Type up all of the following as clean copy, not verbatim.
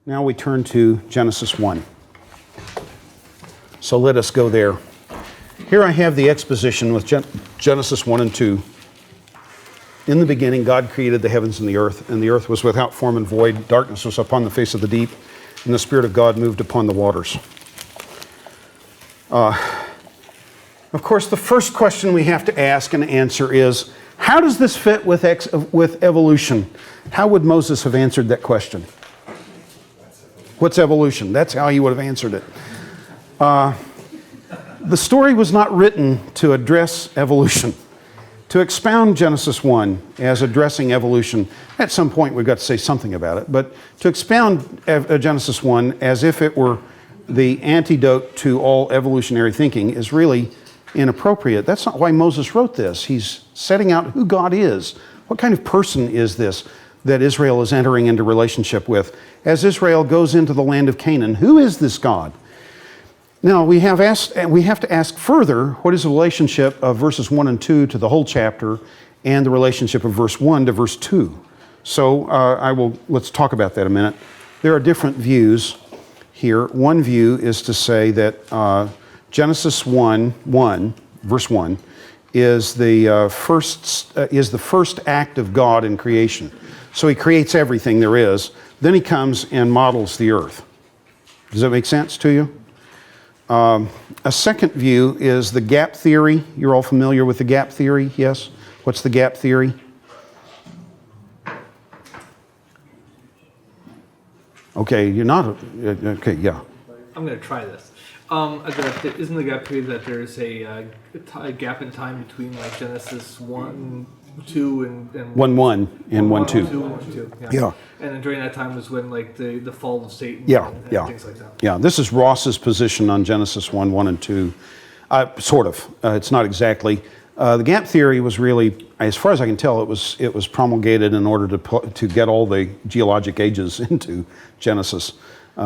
Now we turn to Genesis 1. So let us go there. Here I have the exposition with Genesis 1 and 2. In the beginning, God created the heavens and the earth was without form and void. Darkness was upon the face of the deep, and the Spirit of God moved upon the waters. Of course, the first question we have to ask and answer is, how does this fit with evolution? How would Moses have answered that question? What's evolution? That's how he would have answered it. The story was not written to address evolution. To expound Genesis 1 as addressing evolution, at some point we've got to say something about it, but to expound Genesis 1 as if it were the antidote to all evolutionary thinking is really inappropriate. That's not why Moses wrote this. He's setting out who God is. What kind of person is this that Israel is entering into relationship with? As Israel goes into the land of Canaan, who is this God? Now, we have to ask further, what is the relationship of verses 1 and 2 to the whole chapter, and the relationship of verse 1 to verse 2? So let's talk about that a minute. There are different views here. One view is to say that Genesis 1, verse 1, is the first act of God in creation. So he creates everything there is. Then he comes and models the earth. Does that make sense to you? A second view is the gap theory. You're all familiar with the gap theory, yes? What's the gap theory? Okay, you're not. Okay, yeah. I'm going to try this. Isn't the gap theory that there's a gap in time between like Genesis 1, 2, and 1 and 1, 2. 1, 2, Yeah. And then during that time was when like the fall of Satan and things like that. Yeah, this is Ross's position on Genesis 1 and 2. Sort of. It's not exactly. The gap theory was really, as far as I can tell, it was promulgated in order to get all the geologic ages into Genesis.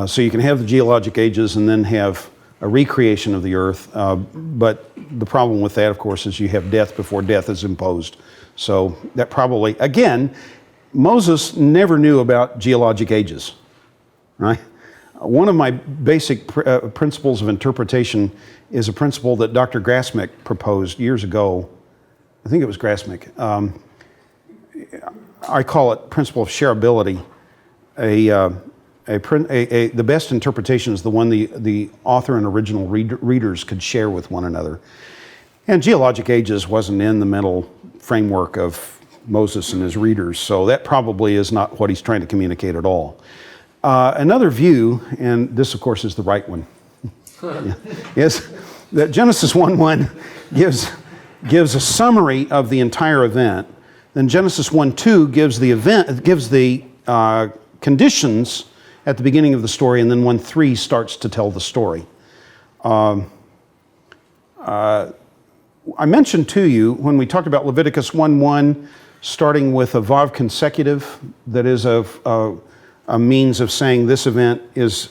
So you can have the geologic ages and then have a recreation of the earth. But the problem with that, of course, is you have death before death is imposed. So that probably, again, Moses never knew about geologic ages, right? One of my basic principles of interpretation is a principle that Dr. Grasmick proposed years ago. I think it was Grasmick. I call it principle of shareability. The best interpretation is the one the author and original readers could share with one another. And geologic ages wasn't in the mental framework of Moses and his readers, so that probably is not what he's trying to communicate at all. Another view, and this of course is the right one, is that Genesis 1:1 gives a summary of the entire event. Then Genesis 1:2 gives the conditions at the beginning of the story, and then 1:3 starts to tell the story. I mentioned to you when we talked about Leviticus 1:1, starting with a vav consecutive, that is a means of saying this event is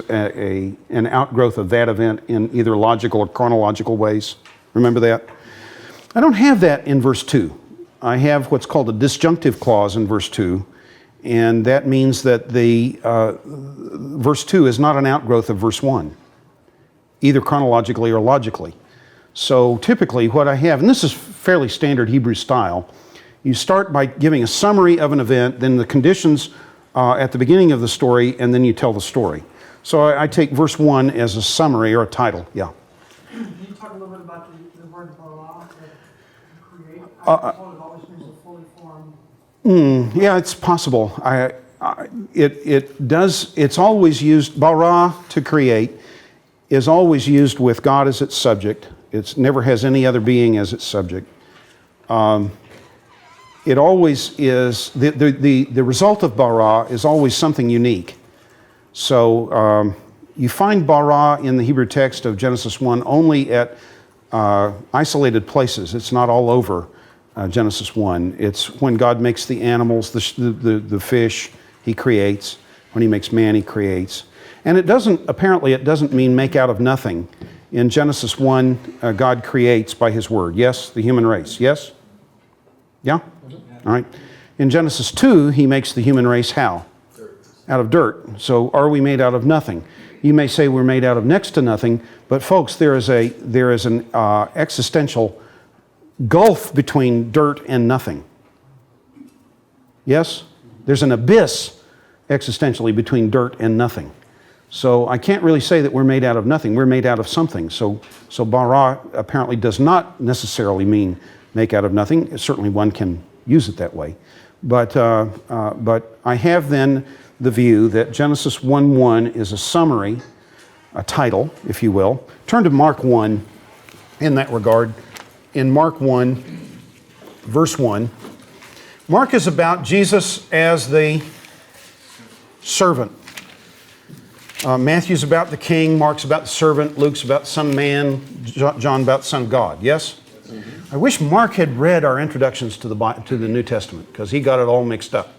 an outgrowth of that event in either logical or chronological ways. Remember that? I don't have that in verse 2. I have what's called a disjunctive clause in verse 2, and that means that the verse 2 is not an outgrowth of verse 1, either chronologically or logically. So typically what I have, and this is fairly standard Hebrew style, you start by giving a summary of an event, then the conditions at the beginning of the story, and then you tell the story. So I take verse 1 as a summary or a title, yeah. Can you talk a little bit about the word bara, create? I thought it always means a fully formed... Yeah, it's possible. It's always used, bara, to create, is always used with God as its subject. It never has any other being as its subject. It always is, the result of bara is always something unique. So you find bara in the Hebrew text of Genesis 1 only at isolated places. It's not all over Genesis 1. It's when God makes the animals, the fish, he creates. When he makes man, he creates. And it doesn't mean make out of nothing. In Genesis 1, God creates by his word. Yes, the human race. Yes? Yeah? All right. In Genesis 2, he makes the human race how? out of dirt. So are we made out of nothing? You may say we're made out of next to nothing, but folks, there is an existential gulf between dirt and nothing. Yes? There's an abyss existentially between dirt and nothing. So I can't really say that we're made out of nothing. We're made out of something. So bara apparently does not necessarily mean make out of nothing. Certainly one can use it that way. But I have then the view that Genesis 1:1 is a summary, a title, if you will. Turn to Mark 1 in that regard. In Mark 1, verse 1, Mark is about Jesus as the servant. Matthew's about the king, Mark's about the servant, Luke's about the son of man, John about the son of God. Yes? Mm-hmm. I wish Mark had read our introductions to the New Testament, because he got it all mixed up.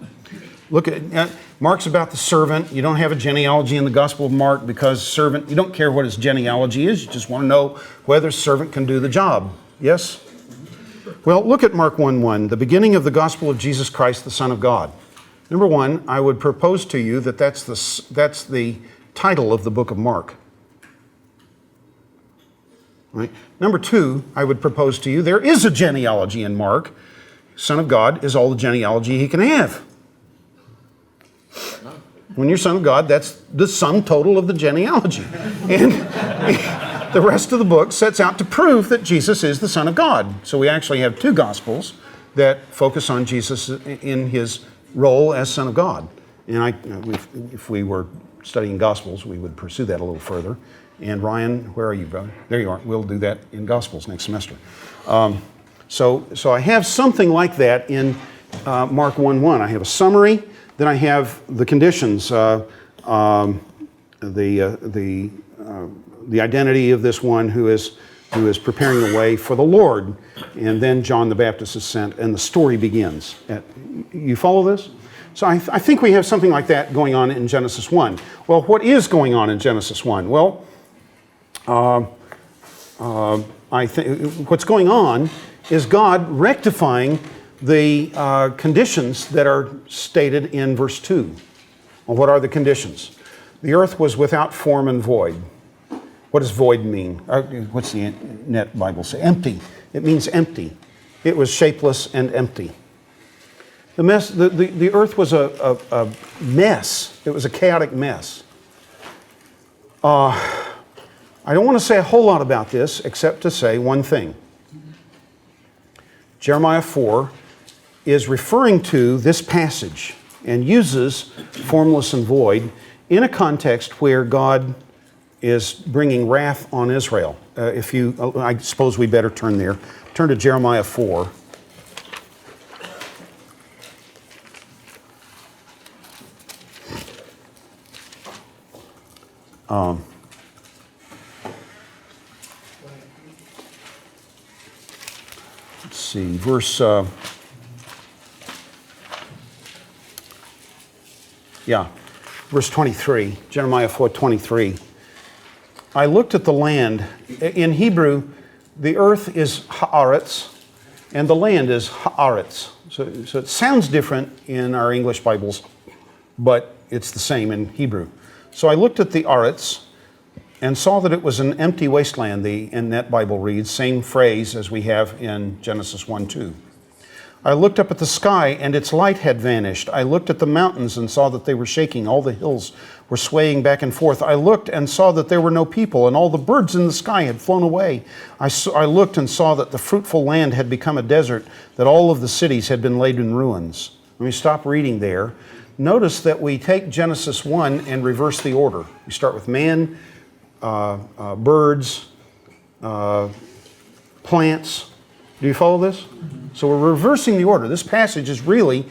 Look at Mark's about the servant. You don't have a genealogy in the Gospel of Mark because servant, you don't care what his genealogy is. You just want to know whether servant can do the job. Yes? Well, look at Mark 1:1, the beginning of the gospel of Jesus Christ, the Son of God. Number one, I would propose to you that that's the title of the book of Mark. Right? Number two, I would propose to you there is a genealogy in Mark. Son of God is all the genealogy he can have. When you're Son of God, that's the sum total of the genealogy. And the rest of the book sets out to prove that Jesus is the Son of God. So we actually have two Gospels that focus on Jesus in his role as Son of God. And if we were studying Gospels, we would pursue that a little further. And Ryan, where are you, brother? There you are. We'll do that in Gospels next semester. So I have something like that in Mark 1:1. I have a summary. Then I have the conditions, the identity of this one who is preparing the way for the Lord, and then John the Baptist is sent, and the story begins. You follow this? So I think we have something like that going on in Genesis 1. Well, what is going on in Genesis 1? Well, I think what's going on is God rectifying the conditions that are stated in verse 2. Well, what are the conditions? The earth was without form and void. What does void mean? What's the Net Bible say? Empty. It means empty. It was shapeless and empty. The earth was a mess. It was a chaotic mess. I don't want to say a whole lot about this except to say one thing. Jeremiah 4 is referring to this passage and uses formless and void in a context where God is bringing wrath on Israel. I suppose we better turn there. Turn to Jeremiah 4. Let's see, verse 23, Jeremiah 4:23. I looked at the land. In Hebrew, the earth is haaretz, and the land is haaretz. So it sounds different in our English Bibles, but it's the same in Hebrew. So I looked at the aretz and saw that it was an empty wasteland. The Net Bible reads, same phrase as we have in Genesis 1:2. I looked up at the sky, and its light had vanished. I looked at the mountains and saw that they were shaking. All the hills were swaying back and forth. I looked and saw that there were no people, and all the birds in the sky had flown away. I looked and saw that the fruitful land had become a desert, that all of the cities had been laid in ruins. Let me stop reading there. Notice that we take Genesis 1 and reverse the order. We start with man, birds, plants. Do you follow this? So we're reversing the order. This passage is really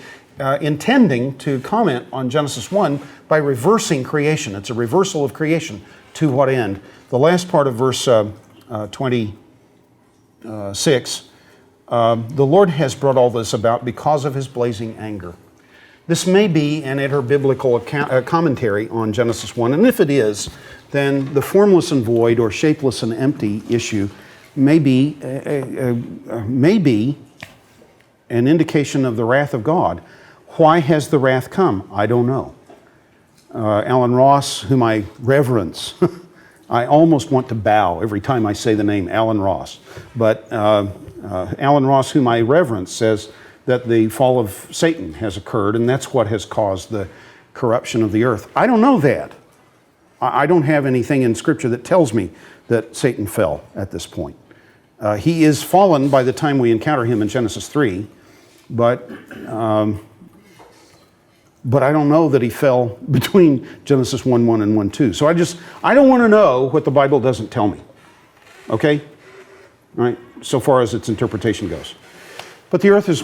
intending to comment on Genesis 1 by reversing creation. It's a reversal of creation. To what end? The last part of verse 26, the Lord has brought all this about because of his blazing anger. This may be an interbiblical commentary on Genesis 1, and if it is, then the formless and void or shapeless and empty issue may be an indication of the wrath of God. Why has the wrath come? I don't know. Alan Ross, whom I reverence. I almost want to bow every time I say the name Alan Ross. But Alan Ross, whom I reverence, says that the fall of Satan has occurred, and that's what has caused the corruption of the earth. I don't know that. I don't have anything in Scripture that tells me that Satan fell at this point. He is fallen by the time we encounter him in Genesis 3, but I don't know that he fell between Genesis 1:1 and 1:2. So I don't want to know what the Bible doesn't tell me. Okay? All right? So far as its interpretation goes. But the earth is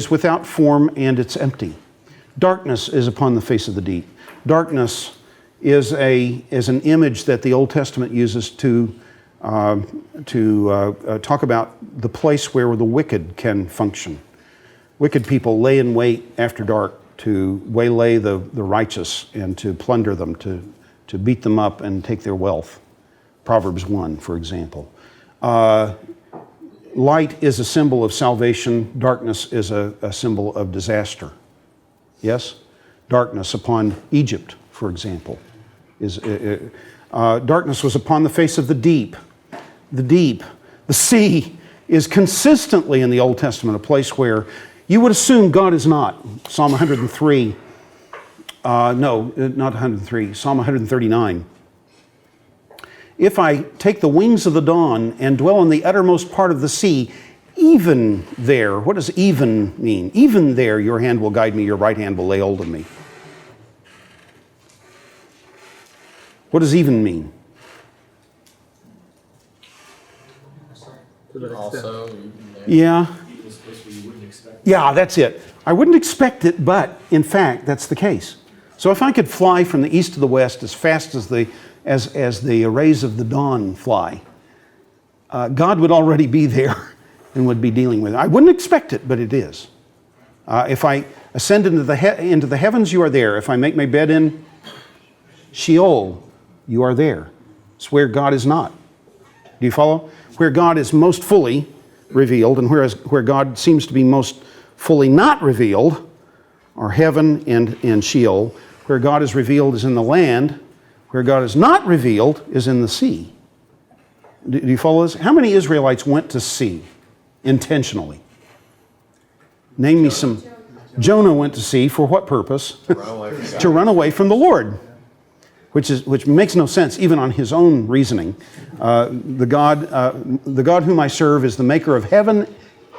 without form and it's empty. Darkness is upon the face of the deep. Darkness is an image that the Old Testament uses to talk about the place where the wicked can function. Wicked people lay in wait after dark to waylay the righteous and to plunder them, to beat them up and take their wealth. Proverbs 1, for example. Light is a symbol of salvation. Darkness is a symbol of disaster. Yes? Darkness upon Egypt, for example. Darkness was upon the face of the deep. The deep, the sea, is consistently in the Old Testament a place where you would assume God is not. Psalm 103, no, not 103, Psalm 139. If I take the wings of the dawn and dwell in the uttermost part of the sea, even there, what does even mean? Even there your hand will guide me, your right hand will lay hold of me. What does even mean? Also, Yeah. Yeah, that's it. I wouldn't expect it, but in fact, that's the case. So if I could fly from the east to the west as fast as the rays of the dawn fly, God would already be there and would be dealing with it. I wouldn't expect it, but it is. If I ascend into the heavens, you are there. If I make my bed in Sheol, you are there. It's where God is not. Do you follow? Where God is most fully revealed, and where God seems to be most fully not revealed are heaven and Sheol. Where God is revealed is in the land. Where God is not revealed is in the sea. Do you follow this? How many Israelites went to sea intentionally? Name me some. Jonah went to sea for what purpose? To run away from the Lord. Which makes no sense even on his own reasoning. The God whom I serve is the maker of heaven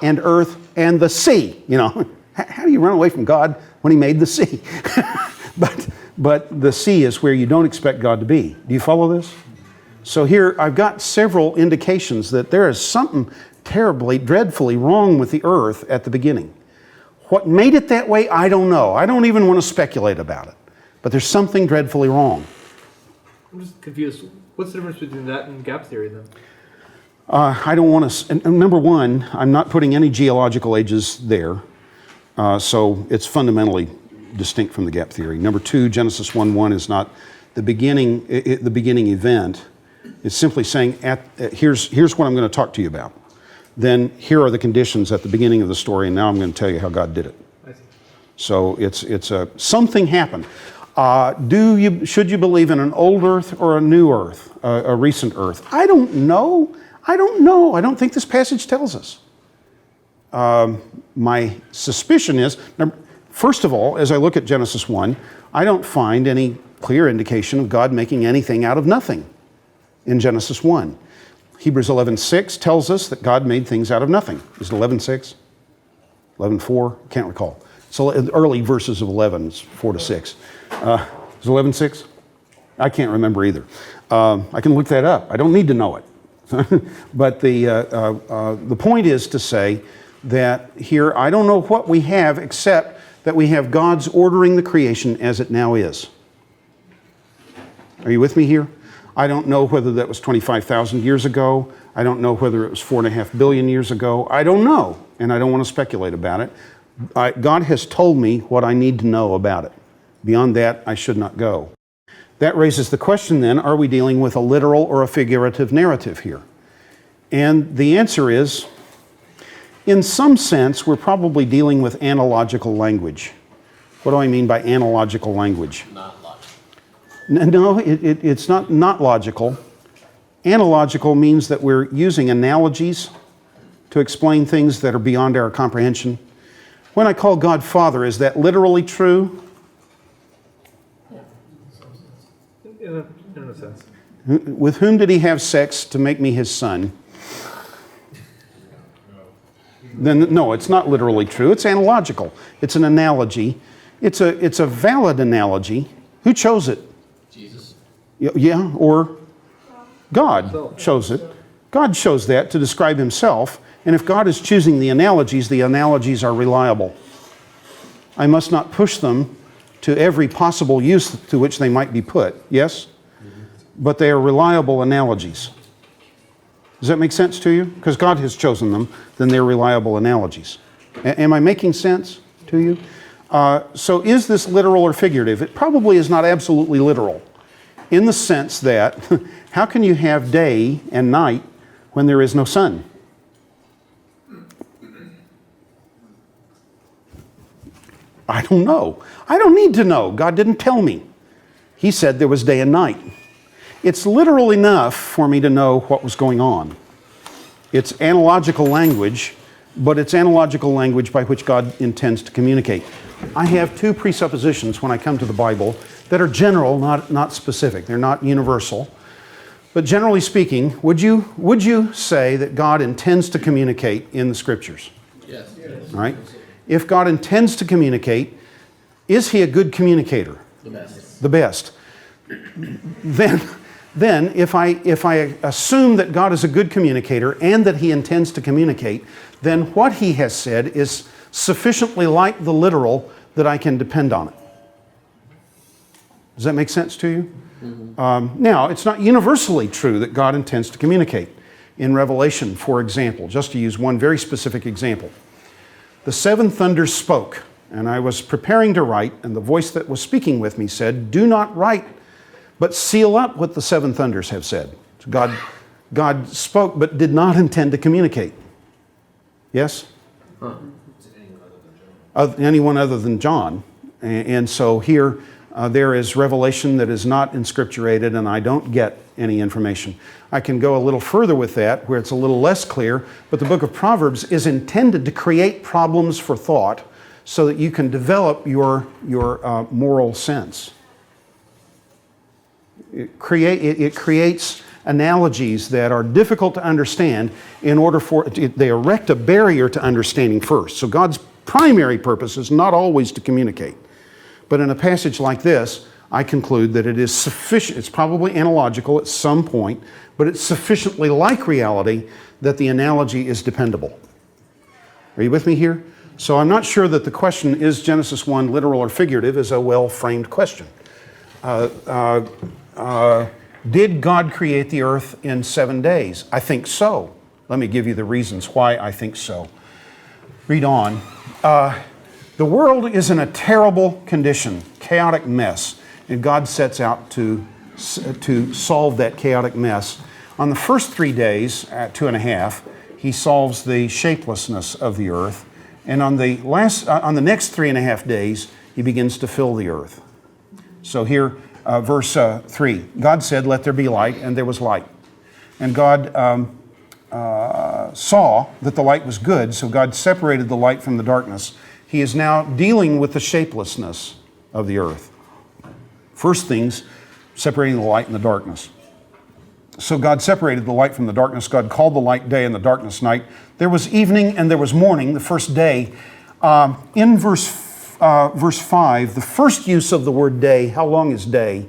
and earth and the sea. You know, how do you run away from God when he made the sea? but the sea is where you don't expect God to be. Do you follow this? So here I've got several indications that there is something terribly, dreadfully wrong with the earth at the beginning. What made it that way, I don't know. I don't even want to speculate about it. But there's something dreadfully wrong. I'm just confused. What's the difference between that and gap theory then? I don't want to. Number one, I'm not putting any geological ages there, so it's fundamentally distinct from the gap theory. Number two, Genesis 1:1 is not the beginning event. It's simply saying, here's what I'm going to talk to you about. Then here are the conditions at the beginning of the story, and now I'm going to tell you how God did it. I see. So it's something happened. Should you believe in an old earth or a new earth, a recent earth? I don't know. I don't think this passage tells us. My suspicion is, first of all, as I look at Genesis 1, I don't find any clear indication of God making anything out of nothing in Genesis 1. Hebrews 11:6 tells us that God made things out of nothing. Is it 11:6? 11:4? Can't recall. So early verses of 11, it's 4 to 6. Is 11:6? I can't remember either. I can look that up. I don't need to know it. But the point is to say that here, I don't know what we have except that we have God's ordering the creation as it now is. Are you with me here? I don't know whether that was 25,000 years ago. I don't know whether it was 4.5 billion years ago. I don't know, and I don't want to speculate about it. God has told me what I need to know about it. Beyond that, I should not go. That raises the question then, are we dealing with a literal or a figurative narrative here? And the answer is, in some sense, we're probably dealing with analogical language. What do I mean by analogical language? Not logical. No, it's not logical. Analogical means that we're using analogies to explain things that are beyond our comprehension. When I call God Father, is that literally true? In a sense. With whom did he have sex to make me his son? Then no, it's not literally true. It's analogical. It's an analogy. It's a valid analogy. Who chose it? Jesus. Yeah, or God chose it. God chose that to describe himself. And if God is choosing the analogies are reliable. I must not push them to every possible use to which they might be put. Yes? But they are reliable analogies. Does that make sense to you? Because God has chosen them, then they're reliable analogies. Am I making sense to you? So is this literal or figurative? It probably is not absolutely literal, in the sense that how can you have day and night when there is no sun? I don't know. I don't need to know. God didn't tell me. He said there was day and night. It's literal enough for me to know what was going on. It's analogical language, but it's analogical language by which God intends to communicate. I have two presuppositions when I come to the Bible that are general, not specific. They're not universal. But generally speaking, would you say that God intends to communicate in the Scriptures? Yes. All right? If God intends to communicate, is he a good communicator? The best. The best. Then if I assume that God is a good communicator and that he intends to communicate, then what he has said is sufficiently like the literal that I can depend on it. Does that make sense to you? Mm-hmm. Now, it's not universally true that God intends to communicate. In Revelation, for example, just to use one very specific example, the seven thunders spoke, and I was preparing to write, and the voice that was speaking with me said, "Do not write, but seal up what the seven thunders have said." So God spoke, but did not intend to communicate. Yes? Anyone other than John. And so here there is revelation that is not inscripturated, and I don't get any information. I can go a little further with that, where it's a little less clear, but the book of Proverbs is intended to create problems for thought so that you can develop your moral sense. It creates analogies that are difficult to understand in order for they erect a barrier to understanding first. So God's primary purpose is not always to communicate. But in a passage like this, I conclude that it is sufficient. It's probably analogical at some point, but it's sufficiently like reality that the analogy is dependable. Are you with me here? So I'm not sure that the question, is Genesis 1 literal or figurative, is a well-framed question. Did God create the earth in 7 days? I think so. Let me give you the reasons why I think so. Read on. The world is in a terrible condition, chaotic mess, and God sets out to solve that chaotic mess. On the first 3 days, 2.5, he solves the shapelessness of the earth, and on the next 3.5 days, he begins to fill the earth. So here, verse 3, God said, "Let there be light," and there was light. And God saw that the light was good, so God separated the light from the darkness. He is now dealing with the shapelessness of the earth. First things, separating the light and the darkness. So God separated the light from the darkness. God called the light day and the darkness night. There was evening and there was morning, the first day. In verse 5, the first use of the word day, how long is day?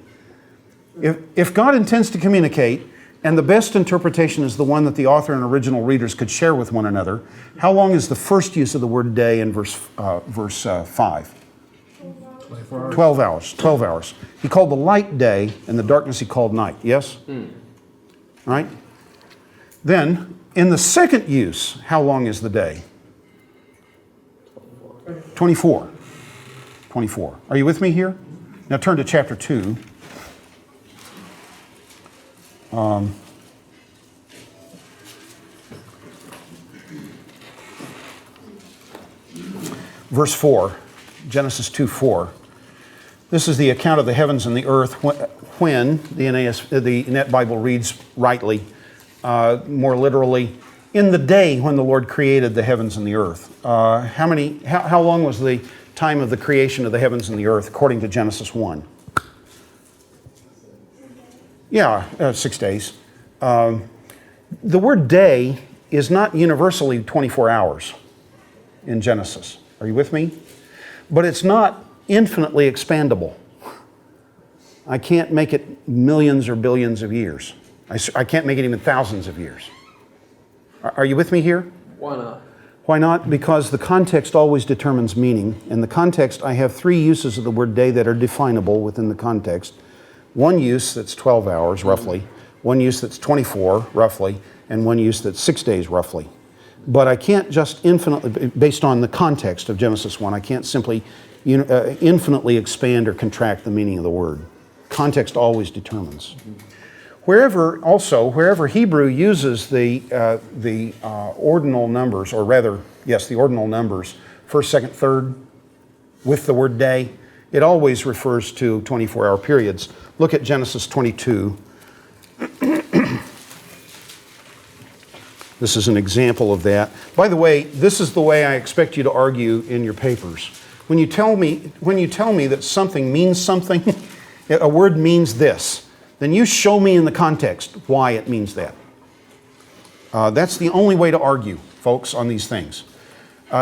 If God intends to communicate, and the best interpretation is the one that the author and original readers could share with one another, how long is the first use of the word day in verse 5? 12 hours. 12 hours. He called the light day, and the darkness he called night. Yes? Right? Then, in the second use, how long is the day? 24. 24. Are you with me here? Now turn to chapter 2. Verse 4, Genesis 2:4. This is the account of the heavens and the earth when the Net Bible reads rightly, more literally, in the day when the Lord created the heavens and the earth. How long was the time of the creation of the heavens and the earth according to Genesis 1? Yeah, 6 days. The word day is not universally 24 hours in Genesis. Are you with me? But it's not infinitely expandable. I can't make it millions or billions of years. I can't make it even thousands of years. Are you with me here? Why not? Why not? Because the context always determines meaning. In the context, I have 3 uses of the word day that are definable within the context. One use that's 12 hours, roughly. One use that's 24, roughly. And one use that's 6 days, roughly. But I can't just infinitely, based on the context of Genesis 1, I can't simply infinitely expand or contract the meaning of the word. Context always determines. Wherever Hebrew uses the ordinal numbers, or rather, yes, the ordinal numbers, first, second, third, with the word day, it always refers to 24-hour periods. Look at Genesis 22. This is an example of that. By the way, this is the way I expect you to argue in your papers. When you tell me that something means something, a word means this, then you show me in the context why it means that. That's the only way to argue, folks, on these things.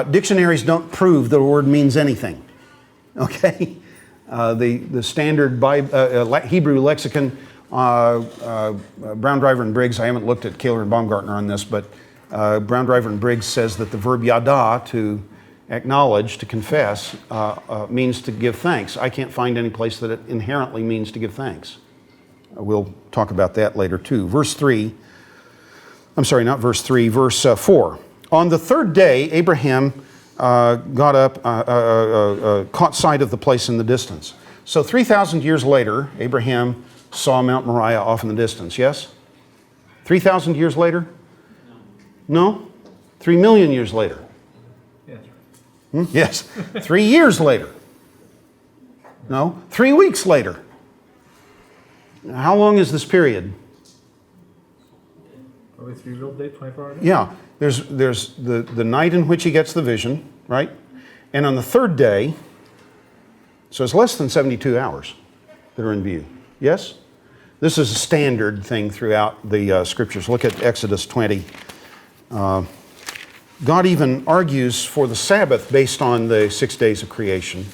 Dictionaries don't prove that a word means anything. Okay? The standard Hebrew lexicon, Brown, Driver, and Briggs, I haven't looked at Kaler and Baumgartner on this, but Brown, Driver, and Briggs says that the verb yada, to acknowledge, to confess, means to give thanks. I can't find any place that it inherently means to give thanks. We'll talk about that later too. Verse 4. On the third day, Abraham got up, caught sight of the place in the distance. So 3,000 years later, Abraham saw Mount Moriah off in the distance, yes? 3,000 years later? No? 3 million years later? Yes. 3 years later? No? 3 weeks later? How long is this period? Probably 3 real days, 24 hours? Yeah. There's the night in which he gets the vision, right? And on the third day, so it's less than 72 hours that are in view. Yes? This is a standard thing throughout the scriptures. Look at Exodus 20. God even argues for the Sabbath based on the 6 days of creation.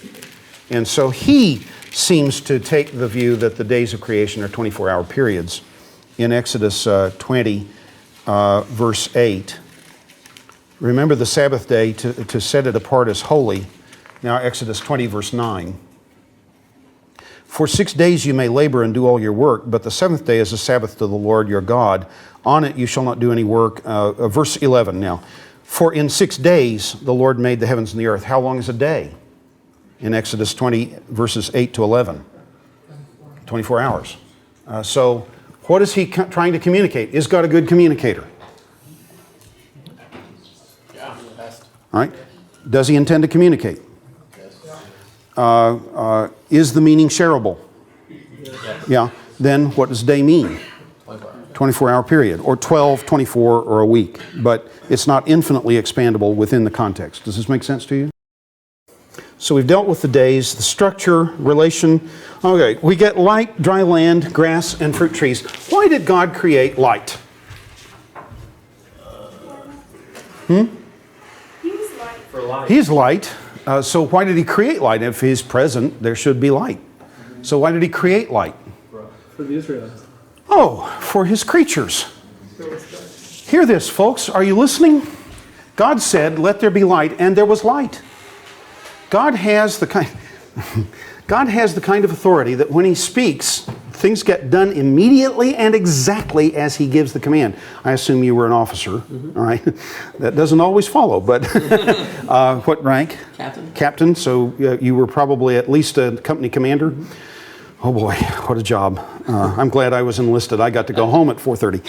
And so he seems to take the view that the days of creation are 24-hour periods. In Exodus 20, verse 8, remember the Sabbath day to set it apart as holy. Now Exodus 20, verse 9. For 6 days you may labor and do all your work, but the seventh day is a Sabbath to the Lord your God. On it you shall not do any work. Verse 11 now. For in 6 days the Lord made the heavens and the earth. How long is a day? In Exodus 20, verses 8 to 11. 24 hours. So what is he trying to communicate? Is God a good communicator? Yeah, best. All right. Does he intend to communicate? Yes. Is the meaning shareable? Yes. Yeah. Then what does day mean? 24-hour period, or 12, 24, or a week. But it's not infinitely expandable within the context. Does this make sense to you? So we've dealt with the days, the structure, relation. Okay, we get light, dry land, grass, and fruit trees. Why did God create light? He's light. For life. He's light. So why did he create light? If he's present, there should be light. So why did he create light? For the Israelites. Oh, for his creatures. Hear this, folks. Are you listening? God said, "Let there be light," and there was light. God has the kind of authority that when he speaks, things get done immediately and exactly as he gives the command. I assume you were an officer, all right? That doesn't always follow, but what rank? Captain. Captain, so you were probably at least a company commander. Oh boy, what a job. I'm glad I was enlisted. I got to go home at 4:30.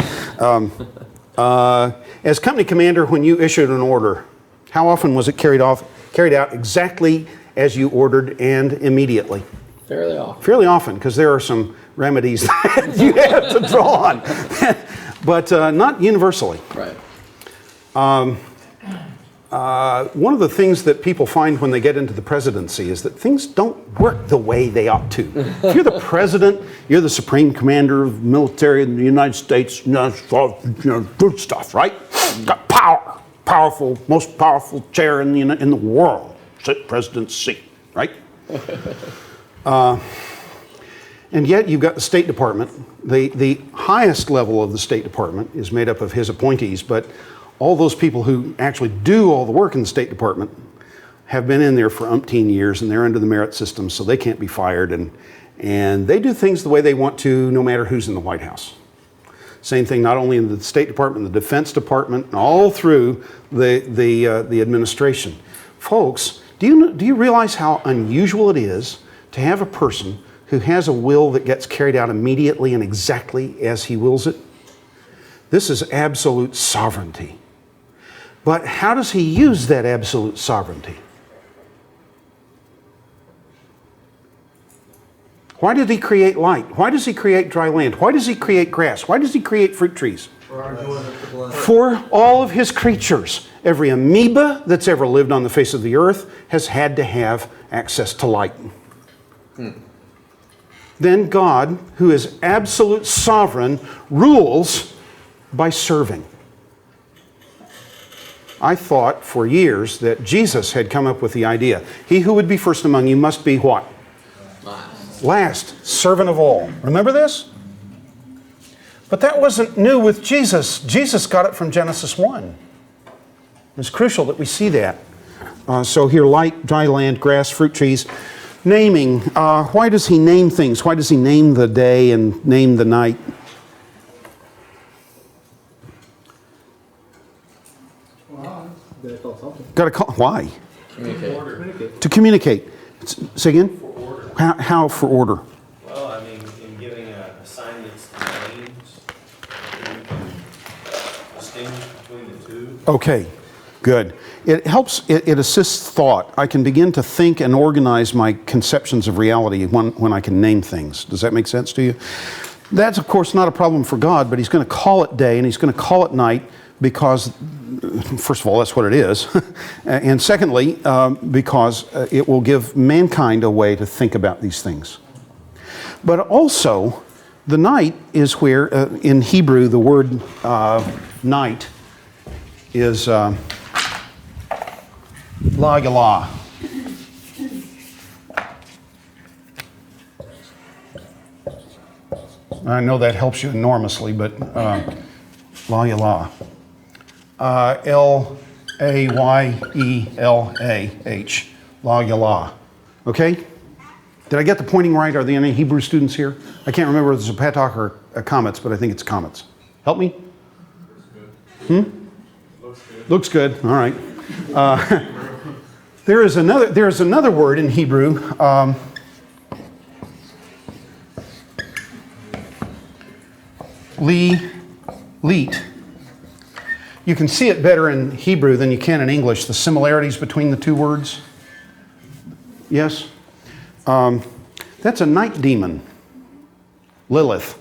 As company commander, when you issued an order, how often was it carried out exactly as you ordered and immediately? Fairly often, because there are some remedies that you have to draw on, but not universally. Right. One of the things that people find when they get into the presidency is that things don't work the way they ought to. If you're the president, you're the supreme commander of the military in the United States, good stuff, right? Got power, most powerful chair in the world, president's seat, right? And yet you've got the State Department. The highest level of the State Department is made up of his appointees, but all those people who actually do all the work in the State Department have been in there for umpteen years, and they're under the merit system, so they can't be fired, and they do things the way they want to, no matter who's in the White House. Same thing not only in the State Department, the Defense Department, and all through the administration. Folks, do you realize how unusual it is to have a person who has a will that gets carried out immediately and exactly as he wills it? This is absolute sovereignty. But how does he use that absolute sovereignty? Why did he create light? Why does he create dry land? Why does he create grass? Why does he create fruit trees? For all of his creatures. Every amoeba that's ever lived on the face of the earth has had to have access to light. Then God, who is absolute sovereign, rules by serving. I thought for years that Jesus had come up with the idea. He who would be first among you must be what? Last, servant of all. Remember this? But that wasn't new with Jesus. Jesus got it from Genesis 1. It's crucial that we see that. So here, light, dry land, grass, fruit trees. Naming. Why does he name things? Why does he name the day and name the night? Got to call. Why? Communicate. To communicate. Say again? For order. How for order? Well, I mean, in giving assignments to names, you can distinguish between the two. Okay, good. It helps, it assists thought. I can begin to think and organize my conceptions of reality when I can name things. Does that make sense to you? That's, of course, not a problem for God, but he's going to call it day and he's going to call it night because, first of all, that's what it is. And secondly, because it will give mankind a way to think about these things. But also, the night is where, in Hebrew, the word night is la yalah. I know that helps you enormously, but la yalah. L-A-Y-E-L-A-H. La yalah. Okay? Did I get the pointing right? Are there any Hebrew students here? I can't remember if it's a Patak or a Comets, but I think it's Comets. Help me? Looks good. All right. There is another word in Hebrew. Leet. You can see it better in Hebrew than you can in English, the similarities between the two words. Yes? That's a night demon, Lilith.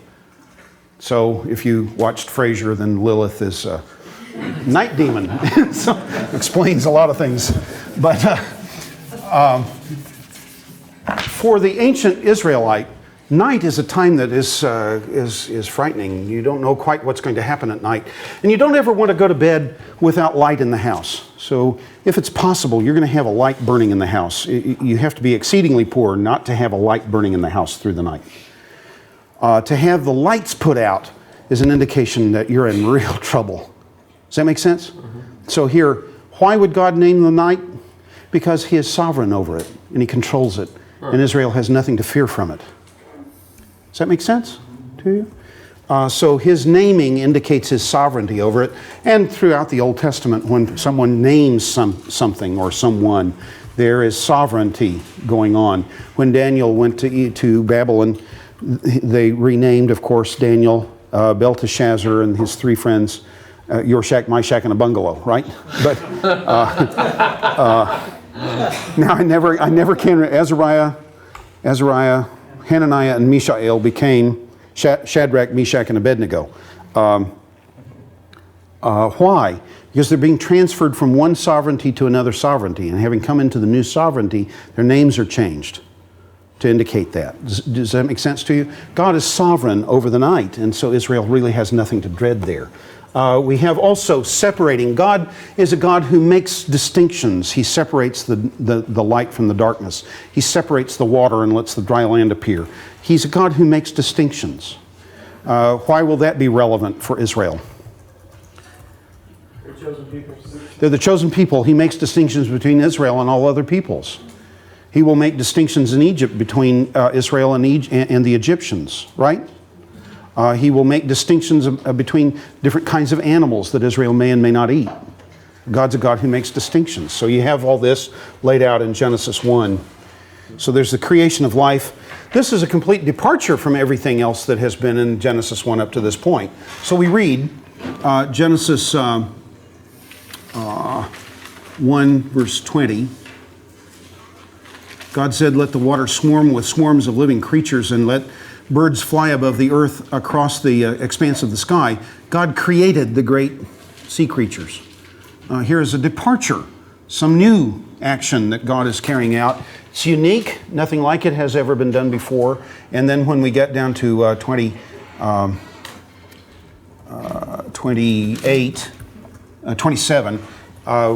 So if you watched Frasier, then Lilith is a night demon. So explains a lot of things. But for the ancient Israelite, night is a time that is frightening. You don't know quite what's going to happen at night. And you don't ever want to go to bed without light in the house. So if it's possible, you're going to have a light burning in the house. You have to be exceedingly poor not to have a light burning in the house through the night. To have the lights put out is an indication that you're in real trouble. Does that make sense? Mm-hmm. So here, why would God name the night? Because he is sovereign over it, and he controls it. And Israel has nothing to fear from it. Does that make sense to you? So his naming indicates his sovereignty over it. And throughout the Old Testament, when someone names something or someone, there is sovereignty going on. When Daniel went to Babylon, they renamed, of course, Daniel, Belteshazzar and his three friends, your shack, my shack, and a bungalow, right? But now I never can, Azariah, Azariah, Hananiah, and Mishael became Shadrach, Meshach, and Abednego. Why? Because they're being transferred from one sovereignty to another sovereignty, and having come into the new sovereignty, their names are changed to indicate that. Does that make sense to you? God is sovereign over the night, and so Israel really has nothing to dread there. We have also separating. God is a God who makes distinctions. He separates the light from the darkness. He separates the water and lets the dry land appear. He's a God who makes distinctions. Why will that be relevant for Israel? They're the chosen people. He makes distinctions between Israel and all other peoples. He will make distinctions in Egypt between Israel and the Egyptians, right? He will make distinctions between different kinds of animals that Israel may and may not eat. God's a God who makes distinctions. So you have all this laid out in Genesis 1. So there's the creation of life. This is a complete departure from everything else that has been in Genesis 1 up to this point. So we read Genesis 1 verse 20. God said, "Let the water swarm with swarms of living creatures, and let birds fly above the earth across the expanse of the sky." God created the great sea creatures. Here is a departure, some new action that God is carrying out. It's unique. Nothing like it has ever been done before. And then when we get down to 27,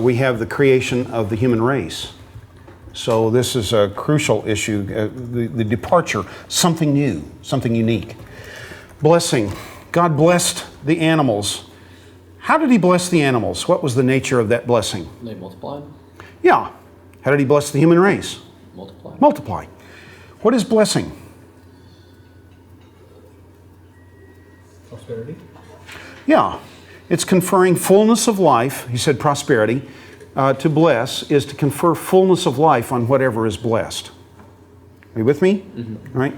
we have the creation of the human race. So this is a crucial issue, the departure, something new, something unique. Blessing. God blessed the animals. How did he bless the animals? What was the nature of that blessing? They multiplied. Yeah. How did he bless the human race? Multiplied. Multiply. What is blessing? Prosperity. Yeah. It's conferring fullness of life. He said prosperity. To bless is to confer fullness of life on whatever is blessed. Are you with me? Mm-hmm. All right.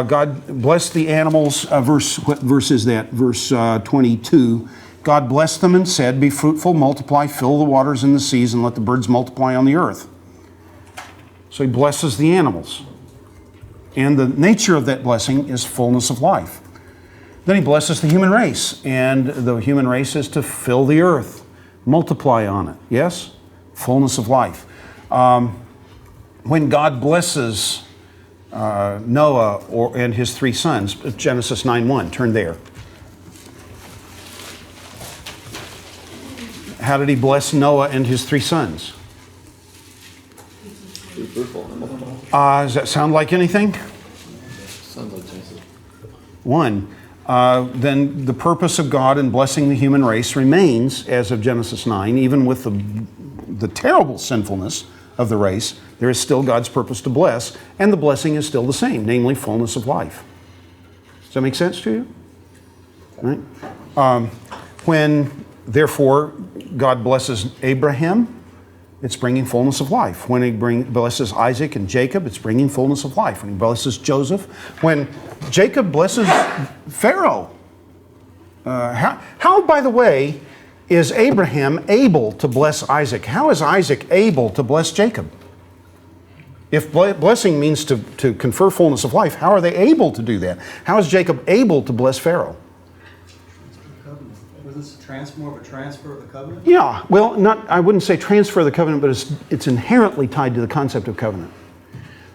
God blessed the animals. What verse is that? Verse 22. God blessed them and said, "Be fruitful, multiply, fill the waters in the seas, and let the birds multiply on the earth." So he blesses the animals. And the nature of that blessing is fullness of life. Then he blesses the human race. And the human race is to fill the earth. Multiply on it. Yes? Fullness of life. When God blesses Noah and his 3 sons, Genesis 9:1, turn there. How did he bless Noah and his 3 sons? Be fruitful and multiply. Does that sound like anything? Sounds like Genesis. 1. Then the purpose of God in blessing the human race remains as of Genesis 9, even with the terrible sinfulness of the race, there is still God's purpose to bless, and the blessing is still the same, namely fullness of life. Does that make sense to you? All right. When, therefore, God blesses Abraham, it's bringing fullness of life. When he blesses Isaac and Jacob, it's bringing fullness of life. When he blesses Joseph, when Jacob blesses Pharaoh. How, by the way, is Abraham able to bless Isaac? How is Isaac able to bless Jacob? If blessing means to confer fullness of life, how are they able to do that? How is Jacob able to bless Pharaoh? Was this more of a transfer of the covenant? Yeah, well, I wouldn't say transfer of the covenant, but it's inherently tied to the concept of covenant.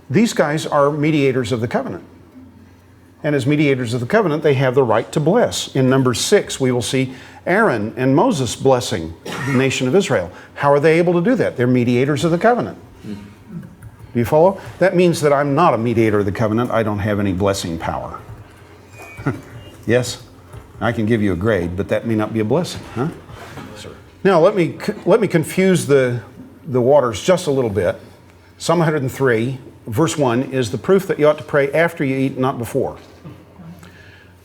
These guys are mediators of the covenant. And as mediators of the covenant, they have the right to bless. In Numbers 6, we will see Aaron and Moses blessing the nation of Israel. How are they able to do that? They're mediators of the covenant. Do you follow? That means that I'm not a mediator of the covenant. I don't have any blessing power. Yes? I can give you a grade, but that may not be a blessing, huh? Now, let me confuse the waters just a little bit. Psalm 103, verse 1, is the proof that you ought to pray after you eat, not before.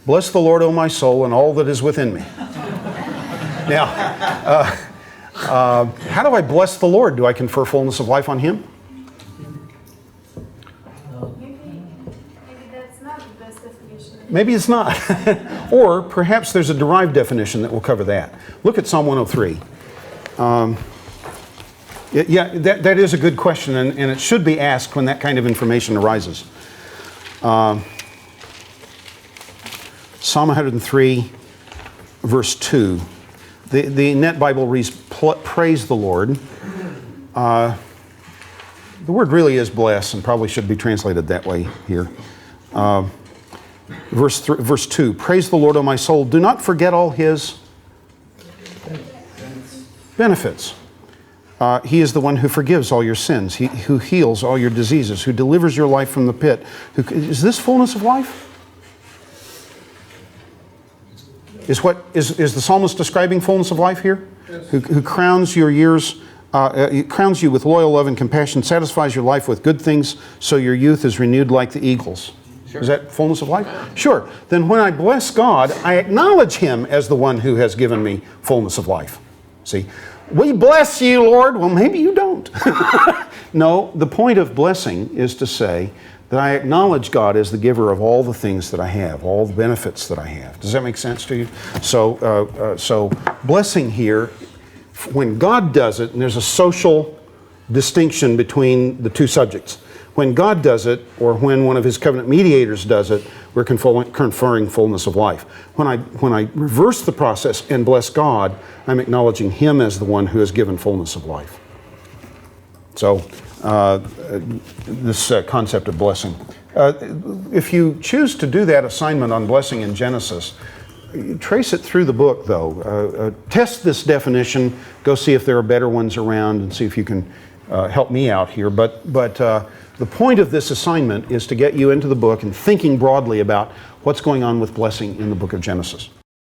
Bless the Lord, O my soul, and all that is within me. Now, how do I bless the Lord? Do I confer fullness of life on Him? Maybe that's not the best definition. Maybe it's not. Or perhaps there's a derived definition that will cover that. Look at Psalm 103. Yeah, that is a good question, and it should be asked when that kind of information arises. Psalm 103, verse 2. The Net Bible reads, praise the Lord. The word really is bless and probably should be translated that way here. Verse 2, praise the Lord, O my soul. Do not forget all his benefits. He is the one who forgives all your sins, who heals all your diseases, who delivers your life from the pit. Is this fullness of life? Is the psalmist describing fullness of life here? Yes. Who crowns your years, crowns you with loyal love and compassion, satisfies your life with good things, so your youth is renewed like the eagles. Sure. Is that fullness of life? Sure. Then when I bless God, I acknowledge Him as the one who has given me fullness of life. See? We bless you, Lord. Well, maybe you don't. No, the point of blessing is to say that I acknowledge God as the giver of all the things that I have, all the benefits that I have. Does that make sense to you? So blessing here, when God does it, and there's a social distinction between the two subjects. When God does it, or when one of His covenant mediators does it, we're conferring fullness of life. When I reverse the process and bless God, I'm acknowledging Him as the one who has given fullness of life. So, this concept of blessing. If you choose to do that assignment on blessing in Genesis, trace it through the book, though. Test this definition. Go see if there are better ones around, and see if you can help me out here. But the point of this assignment is to get you into the book and thinking broadly about what's going on with blessing in the book of Genesis.